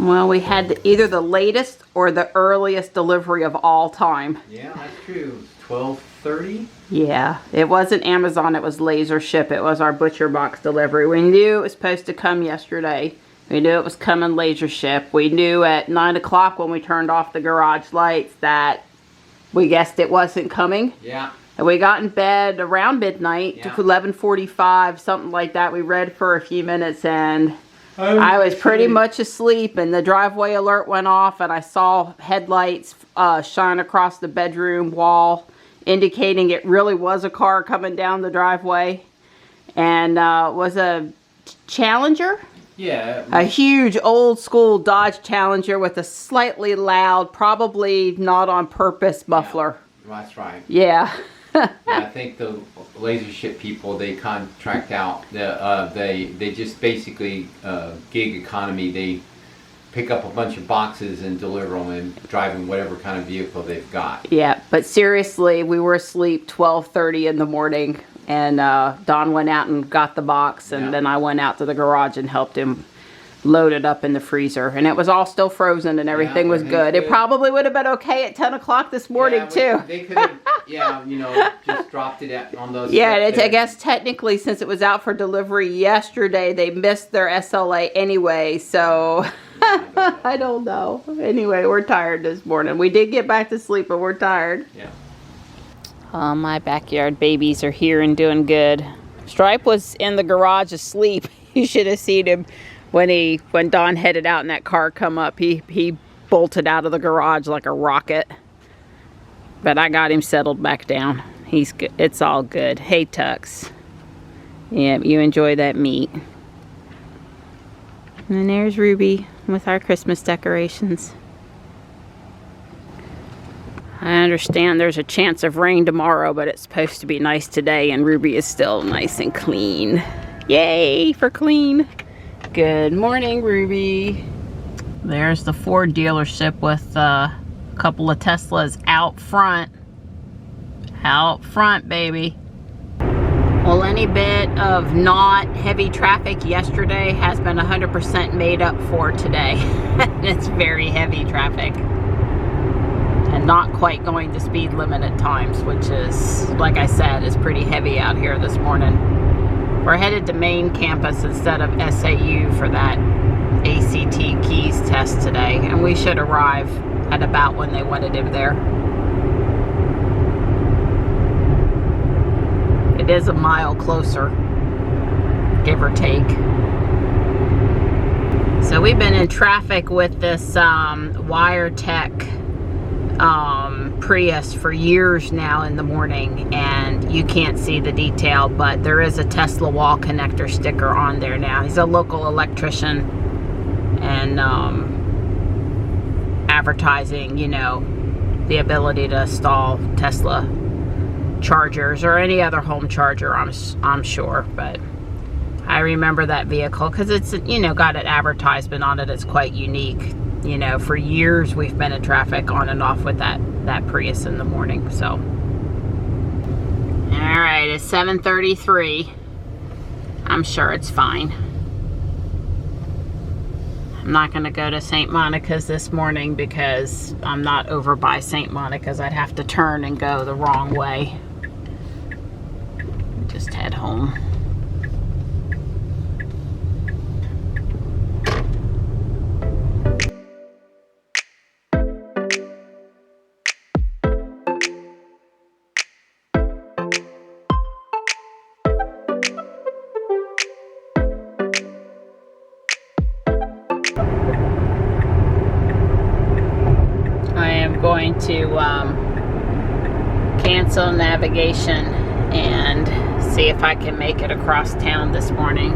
Well, we had either the latest or the earliest delivery of all time. Yeah, that's true. 12:30? Yeah, it wasn't Amazon, it was Laser Ship. It was our butcher box delivery. We knew it was supposed to come yesterday. We knew it was coming Laser Ship. We knew at 9 o'clock when we turned off the garage lights that we guessed it wasn't coming. Yeah. And we got in bed around midnight, Yeah. 11:45, something like that. We read for a few minutes and I was pretty much asleep, and the driveway alert went off, and I saw headlights shine across the bedroom wall, indicating it really was a car coming down the driveway, and was a Challenger. Yeah. A huge old school Dodge Challenger with a slightly loud, probably not on purpose muffler. Yeah, that's right. Yeah. Yeah, I think the Laser Ship people, they contract out, they just basically gig economy. They pick up a bunch of boxes and deliver them and drive in whatever kind of vehicle they've got. Yeah, but seriously, we were asleep 12:30 in the morning, and Don went out and got the box, and then I went out to the garage and helped him load it up in the freezer, and it was all still frozen and everything was good. It probably would have been okay at 10 o'clock this morning too. They could have, yeah, you know, just dropped it on those. Yeah, I guess technically since it was out for delivery yesterday, they missed their SLA anyway, so I don't know. Anyway, we're tired this morning. We did get back to sleep, but we're tired. Yeah. My backyard babies are here and doing good. Stripe was in the garage asleep. You should have seen him. When Don headed out and that car come up, he bolted out of the garage like a rocket. But I got him settled back down. He's good. It's all good. Hey, Tux. Yeah, you enjoy that meat. And there's Ruby with our Christmas decorations. I understand there's a chance of rain tomorrow, but it's supposed to be nice today, and Ruby is still nice and clean. Yay for clean. Good morning, Ruby. There's the Ford dealership with a couple of Teslas out front. Out front, baby. Well, any bit of not heavy traffic yesterday has been 100% made up for today. It's very heavy traffic. And not quite going the speed limit at times, which is, like I said, is pretty heavy out here this morning. We're headed to main campus instead of SAU for that ACT keys test today, and we should arrive at about when they wanted him there. It is a mile closer, give or take. So we've been in traffic with this WireTech Prius for years now in the morning, and you can't see the detail, but there is a Tesla wall connector sticker on there now. He's a local electrician and advertising, you know, the ability to install Tesla chargers or any other home charger, I'm sure. But I remember that vehicle because it's, you know, got an advertisement on it. It's quite unique. You know, for years we've been in traffic on and off with that Prius in the morning. So, all right, it's 7:33. I'm sure it's fine. I'm not going to go to St. Monica's this morning because I'm not over by St. Monica's. I'd have to turn and go the wrong way. Just head home. Going to cancel navigation and see if I can make it across town this morning.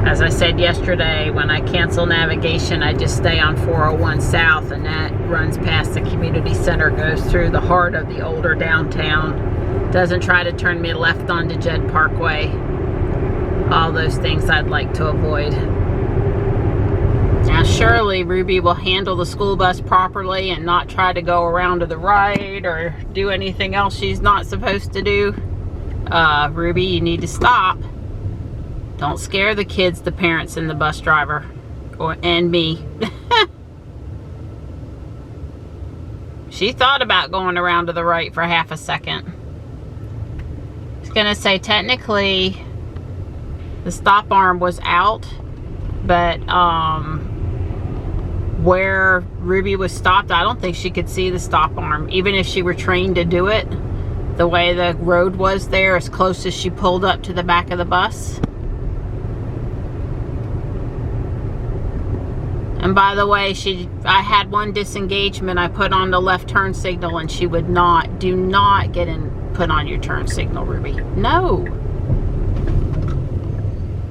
As I said yesterday, when I cancel navigation, I just stay on 401 South, and that runs past the community center, goes through the heart of the older downtown, doesn't try to turn me left onto Jed Parkway. All those things I'd like to avoid. Now surely Ruby will handle the school bus properly and not try to go around to the right or do anything else she's not supposed to do. Ruby, you need to stop. Don't scare the kids, the parents, and the bus driver. and me. She thought about going around to the right for half a second. I was gonna say technically the stop arm was out, but where Ruby was stopped, I don't think she could see the stop arm, even if she were trained to do it. The way the road was there, as close as she pulled up to the back of the bus. And by the way, I had one disengagement. I put on the left turn signal and she would not. Do not get in, put on your turn signal, Ruby. No.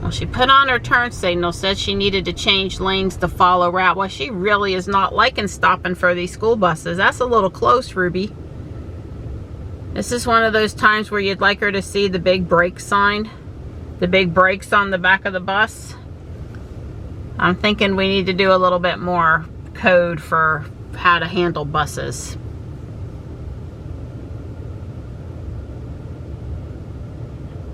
Well, she put on her turn signal, said she needed to change lanes to follow route. Well, she really is not liking stopping for these school buses. That's a little close, Ruby. This is one of those times where you'd like her to see the big brake sign. The big brakes on the back of the bus. I'm thinking we need to do a little bit more code for how to handle buses.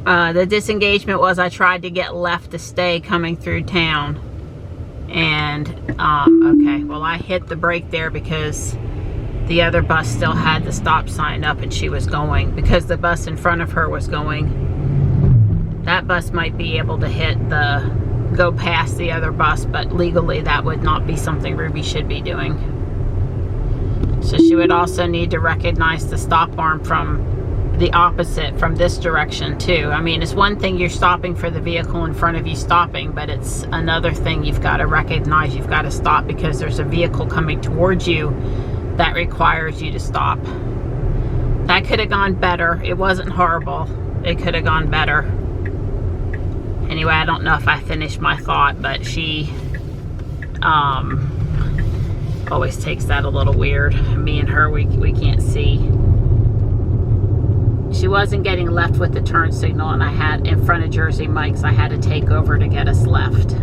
The disengagement was I tried to get left to stay coming through town. And, okay, well I hit the brake there because the other bus still had the stop sign up and she was going. Because the bus in front of her was going. That bus might be able to go past the other bus, but legally that would not be something Ruby should be doing. So she would also need to recognize the stop arm from the opposite, from this direction too. I mean, it's one thing you're stopping for the vehicle in front of you stopping, but it's another thing you've got to recognize you've got to stop because there's a vehicle coming towards you that requires you to stop. That could have gone better. It wasn't horrible. It could have gone better. Anyway, I don't know if I finished my thought, but she always takes that a little weird. Me and her, we can't see. She wasn't getting left with the turn signal, and I had, in front of Jersey Mike's, I had to take over to get us left.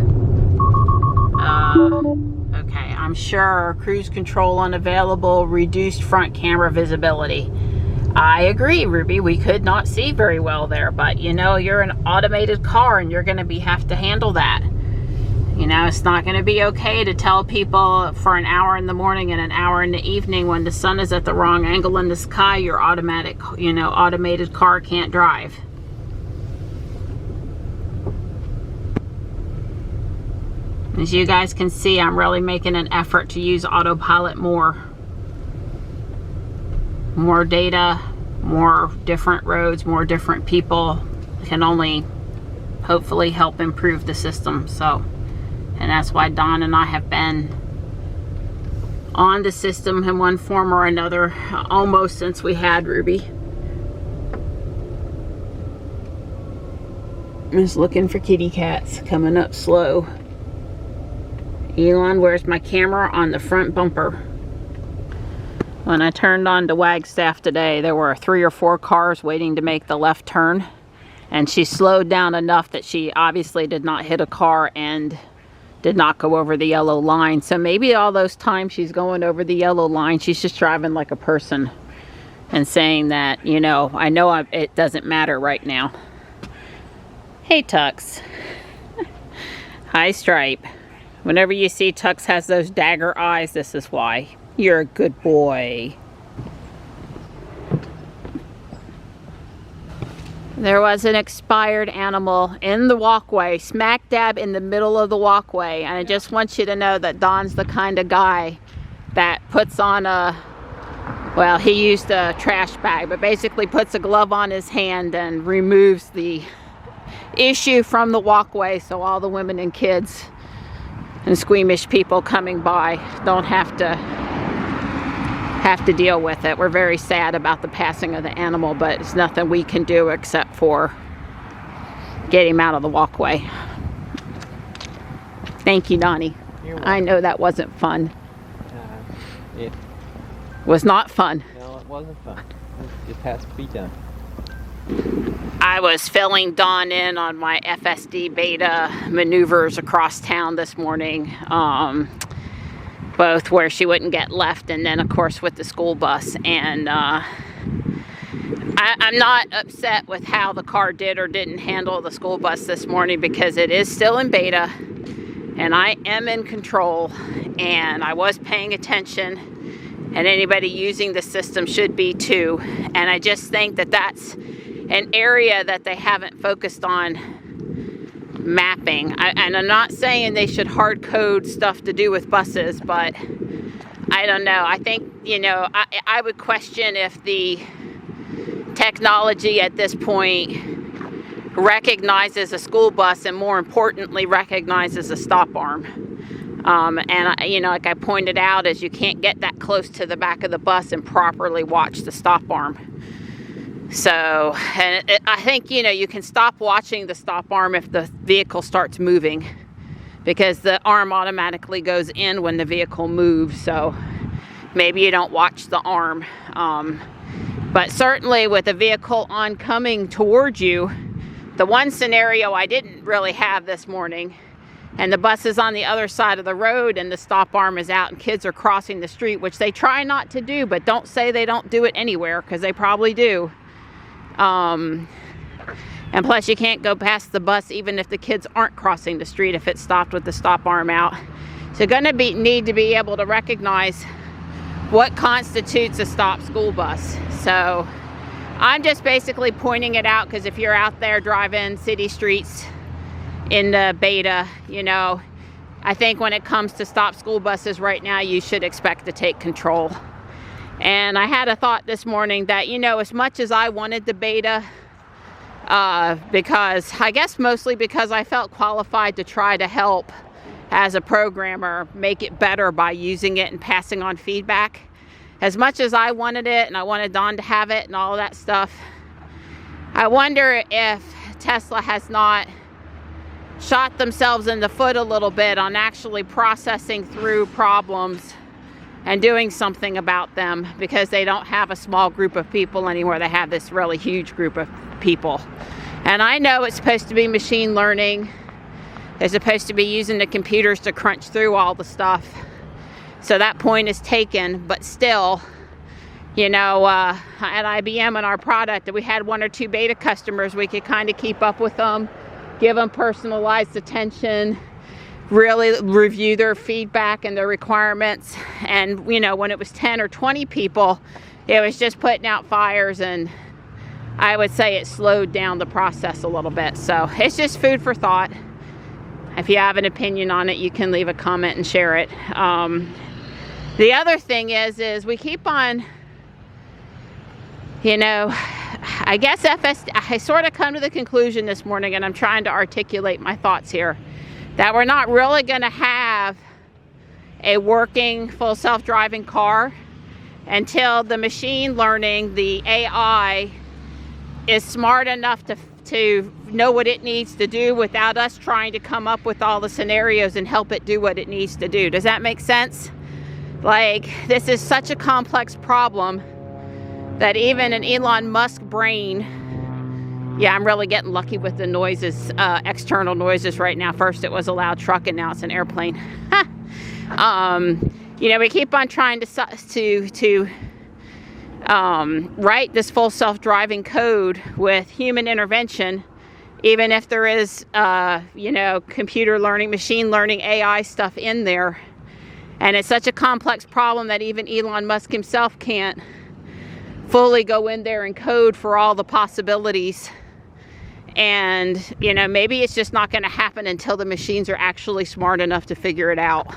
Okay, I'm sure cruise control unavailable, reduced front camera visibility. I agree, Ruby, we could not see very well there, but you know, you're an automated car and you're gonna have to handle that. You know, it's not gonna be okay to tell people for an hour in the morning and an hour in the evening when the sun is at the wrong angle in the sky, your automated car can't drive. As you guys can see, I'm really making an effort to use autopilot more. More data, more different roads, more different people can only hopefully help improve the system. So, and that's why Don and I have been on the system in one form or another almost since we had Ruby. I'm just looking for kitty cats coming up slow. Elon, where's my camera? On the front bumper. When I turned on to Wagstaff today, there were 3 or 4 cars waiting to make the left turn. And she slowed down enough that she obviously did not hit a car and did not go over the yellow line. So maybe all those times she's going over the yellow line, she's just driving like a person and saying that, you know, it doesn't matter right now. Hey, Tux. Hi, Stripe. Whenever you see Tux has those dagger eyes, this is why. You're a good boy. There was an expired animal in the walkway, smack dab in the middle of the walkway. And I just want you to know that Don's the kind of guy that puts on well, he used a trash bag, but basically puts a glove on his hand and removes the issue from the walkway so all the women and kids and squeamish people coming by don't have to deal with it. We're very sad about the passing of the animal, but it's nothing we can do except for get him out of the walkway. Thank you, Donnie. I know that wasn't fun. It was not fun. No, it wasn't fun. It just has to be done. I was filling Dawn in on my FSD beta maneuvers across town this morning. Both where she wouldn't get left and then of course with the school bus. And I'm not upset with how the car did or didn't handle the school bus this morning because it is still in beta and I am in control, and I was paying attention, and anybody using the system should be too. And I just think that that's an area that they haven't focused on mapping. And I'm not saying they should hard code stuff to do with buses, but I don't know. I think, you know, I would question if the technology at this point recognizes a school bus, and more importantly recognizes a stop arm. You know, like I pointed out, is you can't get that close to the back of the bus and properly watch the stop arm. So, and I think, you know, you can stop watching the stop arm if the vehicle starts moving, because the arm automatically goes in when the vehicle moves. So maybe you don't watch the arm. But certainly with the vehicle oncoming towards you, the one scenario I didn't really have this morning, and the bus is on the other side of the road and the stop arm is out and kids are crossing the street, which they try not to do, but don't say they don't do it anywhere, because they probably do. And plus you can't go past the bus even if the kids aren't crossing the street if it's stopped with the stop arm out. So you're going to need to be able to recognize what constitutes a stopped school bus. So I'm just basically pointing it out, because if you're out there driving city streets in the beta, you know, I think when it comes to stop school buses right now, you should expect to take control. And I had a thought this morning that, you know, as much as I wanted the beta, because I guess mostly because I felt qualified to try to help as a programmer make it better by using it and passing on feedback, as much as I wanted it and I wanted Don to have it and all that stuff, I wonder if Tesla has not shot themselves in the foot a little bit on actually processing through problems and doing something about them, because they don't have a small group of people anymore. They have this really huge group of people. And I know it's supposed to be machine learning. They're supposed to be using the computers to crunch through all the stuff. So that point is taken, but still, you know, at IBM and our product, we had 1 or 2 beta customers. We could kind of keep up with them, give them personalized attention, really review their feedback and their requirements. And, you know, when it was 10 or 20 people, it was just putting out fires, and I would say it slowed down the process a little bit. So it's just food for thought. If you have an opinion on it, you can leave a comment and share it. The other thing is we keep on, you know, I guess I sort of come to the conclusion this morning, and I'm trying to articulate my thoughts here, that we're not really going to have a working full self-driving car until the machine learning, the AI, is smart enough to know what it needs to do without us trying to come up with all the scenarios and help it do what it needs to do. Does that make sense? Like, this is such a complex problem that even an Elon Musk brain, yeah, I'm really getting lucky with the noises, external noises right now. First it was a loud truck, and now it's an airplane. You know, we keep on trying to write this full self-driving code with human intervention, even if there is, you know, computer learning, machine learning, AI stuff in there. And it's such a complex problem that even Elon Musk himself can't fully go in there and code for all the possibilities. And, you know, maybe it's just not going to happen until the machines are actually smart enough to figure it out.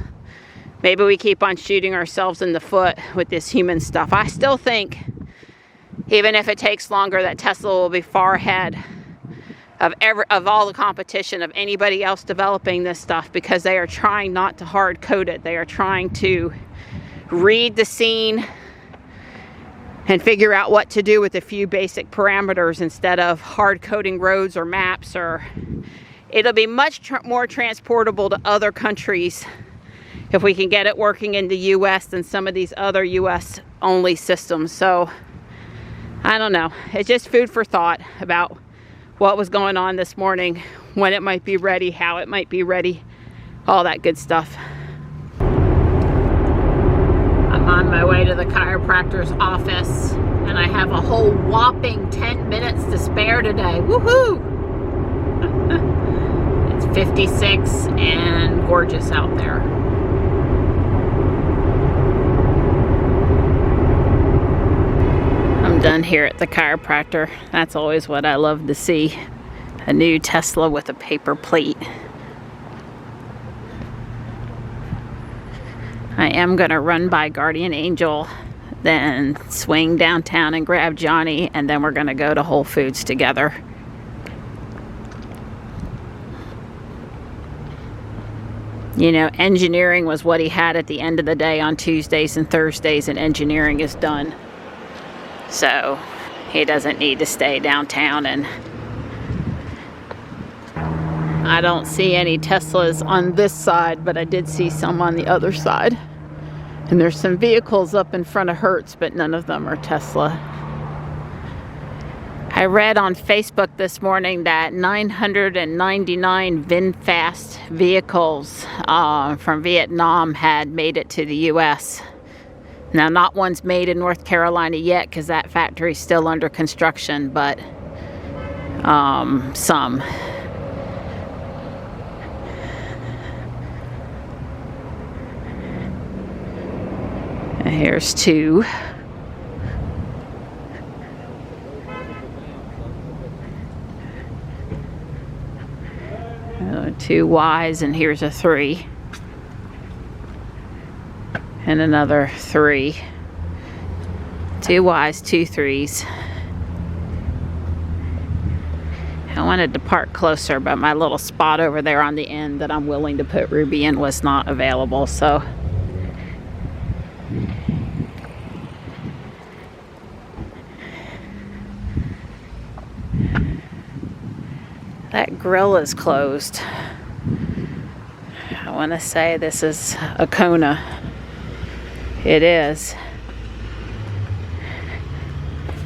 Maybe we keep on shooting ourselves in the foot with this human stuff. I still think, even if it takes longer, that Tesla will be far ahead of all the competition of anybody else developing this stuff, because they are trying not to hard code it. They are trying to read the scene and figure out what to do with a few basic parameters instead of hard coding roads or maps. Or it'll be much more transportable to other countries if we can get it working in the US than some of these other US only systems. So I don't know, it's just food for thought about what was going on this morning, when it might be ready, how it might be ready, all that good stuff. I'm on my way to the chiropractor's office, and I have a whole whopping 10 minutes to spare today. Woohoo! It's 56 and gorgeous out there. I'm done here at the chiropractor. That's always what I love to see. A new Tesla with a paper plate. I am gonna run by Guardian Angel, then swing downtown and grab Johnny, and then we're gonna go to Whole Foods together. You know, engineering was what he had at the end of the day on Tuesdays and Thursdays, and engineering is done. So he doesn't need to stay downtown. And I don't see any Teslas on this side, but I did see some on the other side. And there's some vehicles up in front of Hertz, but none of them are Tesla. I read on Facebook this morning that 999 VinFast vehicles from Vietnam had made it to the U.S. Now, not one's made in North Carolina yet because that factory's still under construction, but some. Here's two. 2 Ys, and here's a 3. And another 3. 2 Ys, 2 3s. I wanted to park closer, but my little spot over there on the end that I'm willing to put Ruby in was not available, so. That grill is closed. I want to say this is a Kona. It is.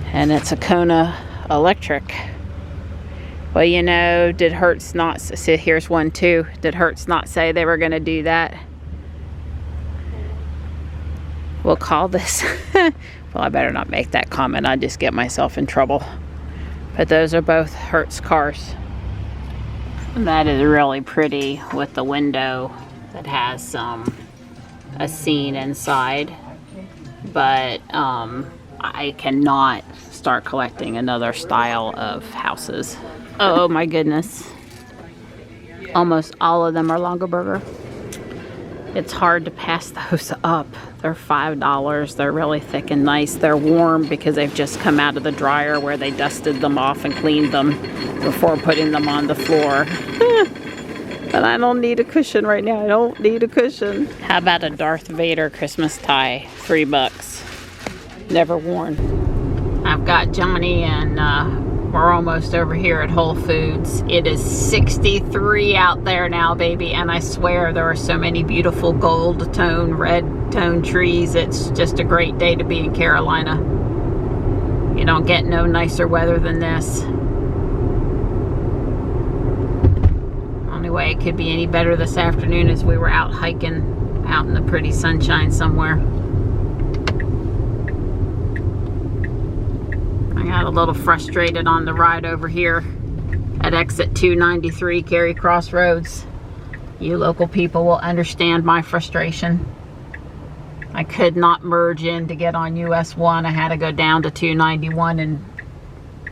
And it's a Kona electric. Well, you know, did Hertz not say, here's one too. Did Hertz not say they were going to do that? We'll call this. Well, I better not make that comment. I'd just get myself in trouble. But those are both Hertz cars. That is really pretty with the window that has a scene inside, but I cannot start collecting another style of houses. Oh my goodness. Almost all of them are Longaberger. It's hard to pass those up. They're $5. They're really thick and nice. They're warm because they've just come out of the dryer where they dusted them off and cleaned them before putting them on the floor. But I don't need a cushion right now. I don't need a cushion. How about a Darth Vader Christmas tie? $3. Never worn. I've got Johnny and we're almost over here at Whole Foods. It is 63 out there now, baby, and I swear there are so many beautiful gold tone, red tone trees. It's just a great day to be in Carolina. You don't get no nicer weather than this. Only way it could be any better this afternoon is we were out hiking out in the pretty sunshine somewhere. I got a little frustrated on the ride over here at exit 293 Cary Crossroads. You local people will understand my frustration. I could not merge in to get on US 1. I had to go down to 291 and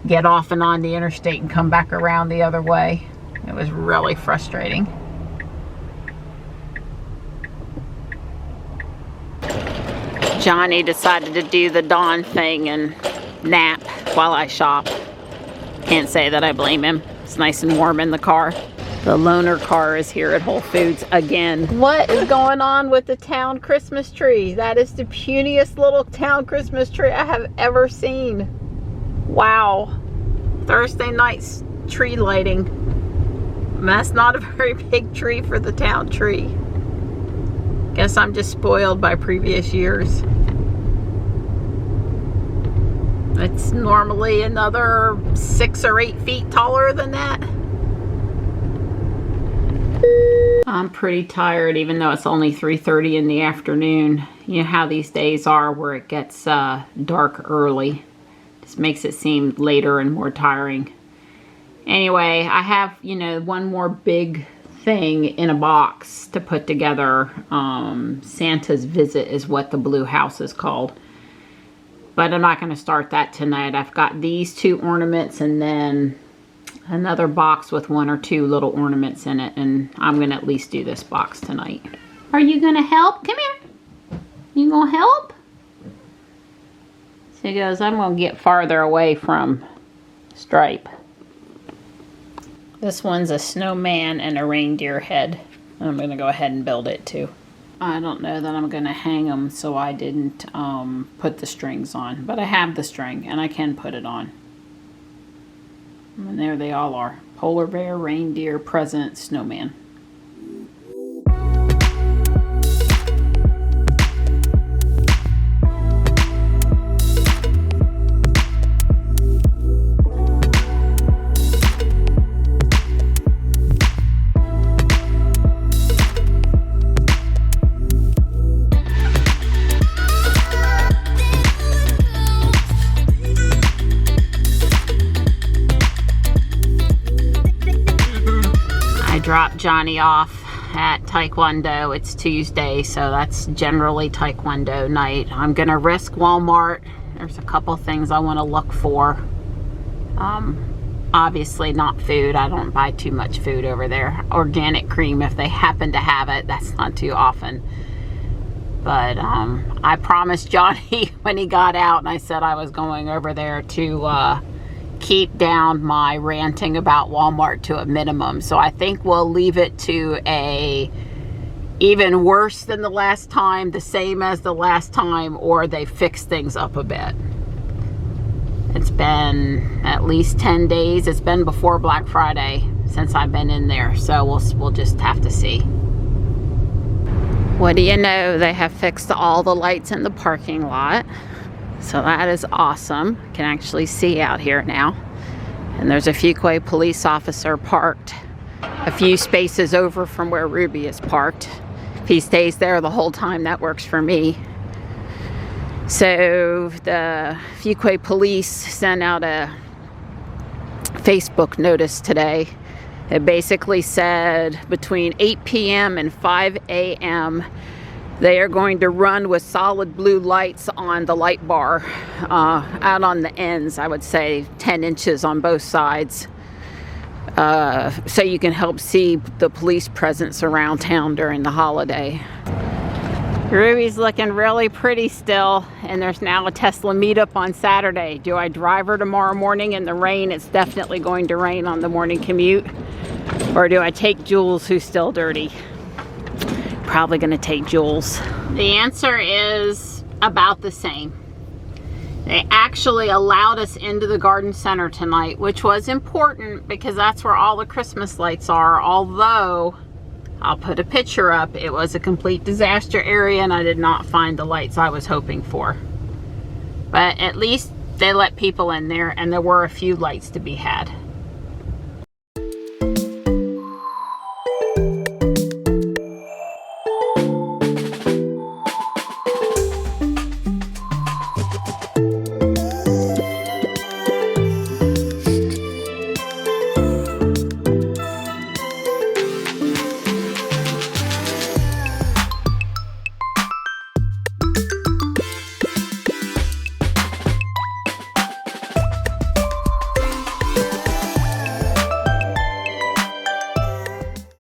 get off and on the interstate and come back around the other way. It was really frustrating. Johnny decided to do the dawn thing and nap while I shop. Can't say that I blame him. It's nice and warm in the car. The loaner car is here at Whole Foods again. What is going on with the town Christmas tree? That is the puniest little town Christmas tree I have ever seen. Wow. Thursday night's tree lighting. That's not a very big tree for the town tree. Guess I'm just spoiled by previous years. It's normally another 6 or 8 feet taller than that. I'm pretty tired even though it's only 3:30 in the afternoon. You know how these days are where it gets dark early. Just makes it seem later and more tiring. Anyway, I have, you know, one more big thing in a box to put together. Santa's Visit is what the blue house is called. But I'm not going to start that tonight. I've got these 2 ornaments and then another box with 1 or 2 little ornaments in it. And I'm going to at least do this box tonight. Are you going to help? Come here. You going to help? So he goes, I'm going to get farther away from Stripe. This one's a snowman and a reindeer head. I'm going to go ahead and build it too. I don't know that I'm going to hang them, so I didn't put the strings on. But I have the string, and I can put it on. And there they all are. Polar bear, reindeer, present, snowman. Drop Johnny off at Taekwondo. It's Tuesday, so that's generally Taekwondo night. I'm gonna risk Walmart. There's a couple things I want to look for. Obviously not food. I don't buy too much food over there. Organic cream, if they happen to have it. That's not too often. But I promised Johnny when he got out, and I said I was going over there to keep down my ranting about Walmart to a minimum. So I think we'll leave it to a even worse than the last time, the same as the last time, or they fix things up a bit. It's been at least 10 days. It's been before Black Friday since I've been in there. So we'll just have to see. What do you know? They have fixed all the lights in the parking lot. So that is awesome. Can actually see out here now. And there's a Fuquay police officer parked a few spaces over from where Ruby is parked. If he stays there the whole time, that works for me. So the Fuquay police sent out a Facebook notice today. It basically said between 8 p.m. and 5 a.m. they are going to run with solid blue lights on the light bar out on the ends, I would say 10 inches on both sides, so you can help see the police presence around town during the holiday. Ruby's looking really pretty still, and there's now a Tesla meetup on Saturday. Do I drive her tomorrow morning in the rain? It's definitely going to rain on the morning commute. Or do I take Jules, who's still dirty? Probably going to take Jules. The answer is about the same. They actually allowed us into the garden center tonight, which was important because that's where all the Christmas lights are. Although, I'll put a picture up. It was a complete disaster area and I did not find the lights I was hoping for. But at least they let people in there and there were a few lights to be had.